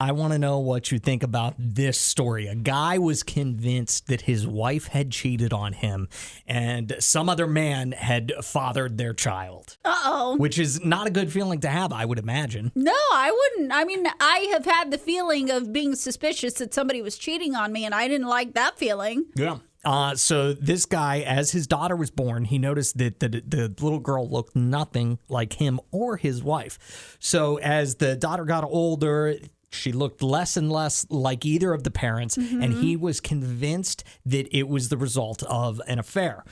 I want to know what you think about this story. A guy was convinced that his wife had cheated on him and some other man had fathered their child. Uh-oh. Which is not a good feeling to have, I would imagine. No, I wouldn't. I mean, I have had the feeling of being suspicious that somebody was cheating on me, and I didn't like that feeling. Yeah. So this guy, as his daughter was born, he noticed that the little girl looked nothing like him or his wife. So as the daughter got older, she looked less and less like either of the parents, and he was convinced that it was the result of an affair.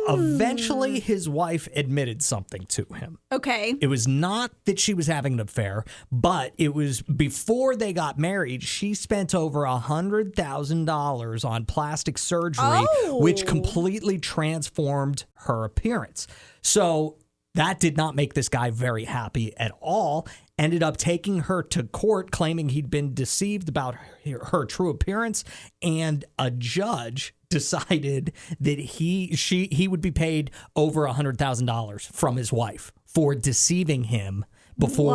Eventually, his wife admitted something to him. Okay. It was not that she was having an affair, but it was before they got married. She spent over $100,000 on plastic surgery, which completely transformed her appearance. So that did not make this guy very happy at all. Ended up taking her to court, claiming he'd been deceived about her true appearance, and a judge decided that he would be paid over $100,000 from his wife for deceiving him before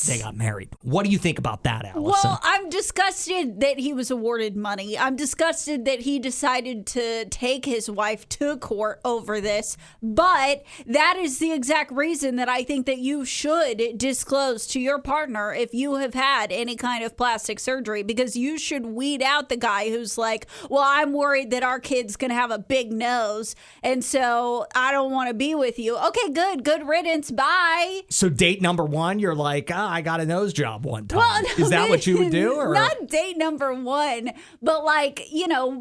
they got married. What do you think about that, Allison? Well, I'm disgusted that he was awarded money. I'm disgusted that he decided to take his wife to court over this. But that is the exact reason that I think that you should disclose to your partner if you have had any kind of plastic surgery, because you should weed out the guy who's like, well, I'm worried that our kid's going to have a big nose, and so I don't want to be with you. Okay, good riddance. Bye. So date number one, you're like, I got a nose job one time. Well, no, is that what you would do? Or? Not date number one, but like,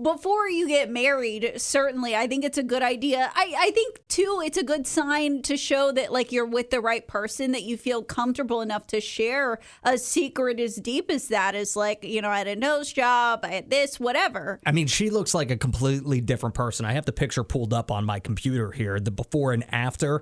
before you get married, certainly I think it's a good idea. I think too, it's a good sign to show that like you're with the right person, that you feel comfortable enough to share a secret as deep as that, is like, I had a nose job, I had this, whatever. I mean, she looks like a completely different person. I have the picture pulled up on my computer here, the before and after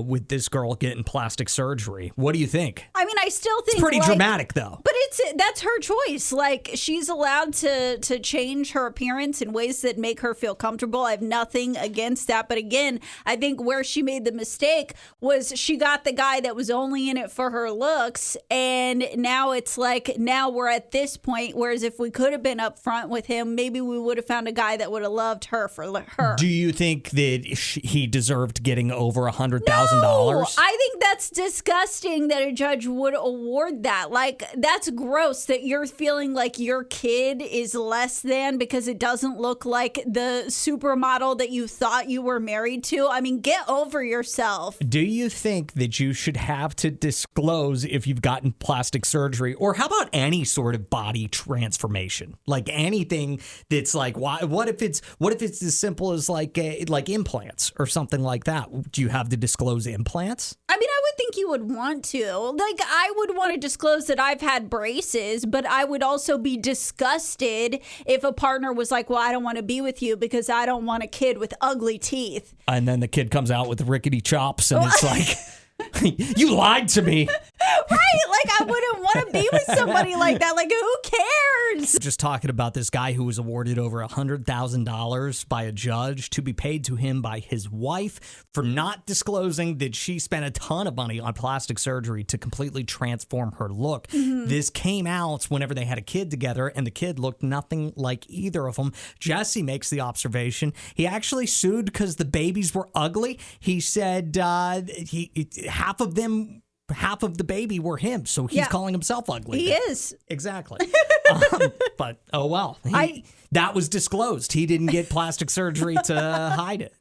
with this girl getting plastic surgery. What do you think? I mean, I still think it's pretty dramatic, though. But that's her choice. Like, she's allowed to change her appearance in ways that make her feel comfortable. I have nothing against that. But again, I think where she made the mistake was she got the guy that was only in it for her looks, and now it's like, now we're at this point, whereas if we could have been upfront with him, maybe we would have found a guy that would have loved her for her. Do you think that he deserved getting over $100,000? No, I think that's disgusting that a judge would award that. Like, that's gross that you're feeling like your kid is less than because it doesn't look like the supermodel that you thought you were married to. I mean, get over yourself. Do you think that you should have to disclose if you've gotten plastic surgery, or how about any sort of body transformation? Like anything that's like, what if it's as simple as like implants or something like that? Do you have to disclose implants? I mean, I would think you would want to. Like, I would want to disclose that I've had braces, but I would also be disgusted if a partner was like, well, I don't want to be with you because I don't want a kid with ugly teeth. And then the kid comes out with rickety chops and it's like, you lied to me. Right? Like, I wouldn't want to be with somebody like that. Like, who cares? Just talking about this guy who was awarded over $100,000 by a judge to be paid to him by his wife for not disclosing that she spent a ton of money on plastic surgery to completely transform her look. Mm-hmm. This came out whenever they had a kid together, and the kid looked nothing like either of them. Jesse makes the observation. He actually sued because the babies were ugly. He said half of the baby were him, so he's calling himself ugly. He is. Exactly. But, oh well. That was disclosed. He didn't get plastic surgery to hide it.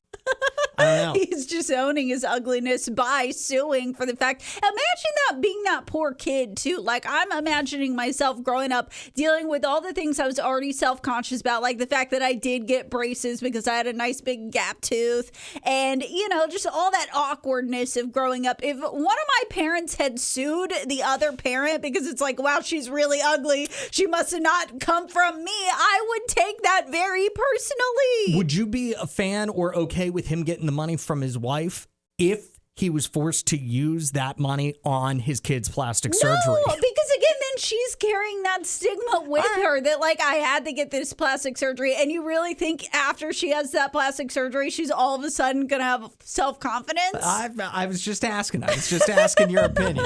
I don't know. He's just owning his ugliness by suing for the fact. Imagine that being that poor kid, too. Like, I'm imagining myself growing up dealing with all the things I was already self-conscious about, like the fact that I did get braces because I had a nice big gap tooth, and, just all that awkwardness of growing up. If one of my parents had sued the other parent because it's like, wow, she's really ugly, she must have not come from me, I would take that very personally. Would you be a fan or okay with him getting the money from his wife if he was forced to use that money on his kid's plastic surgery? No, because again, then she's carrying that stigma with her that, like, I had to get this plastic surgery. And you really think after she has that plastic surgery, she's all of a sudden going to have self-confidence? I was just asking. I was just asking your opinion.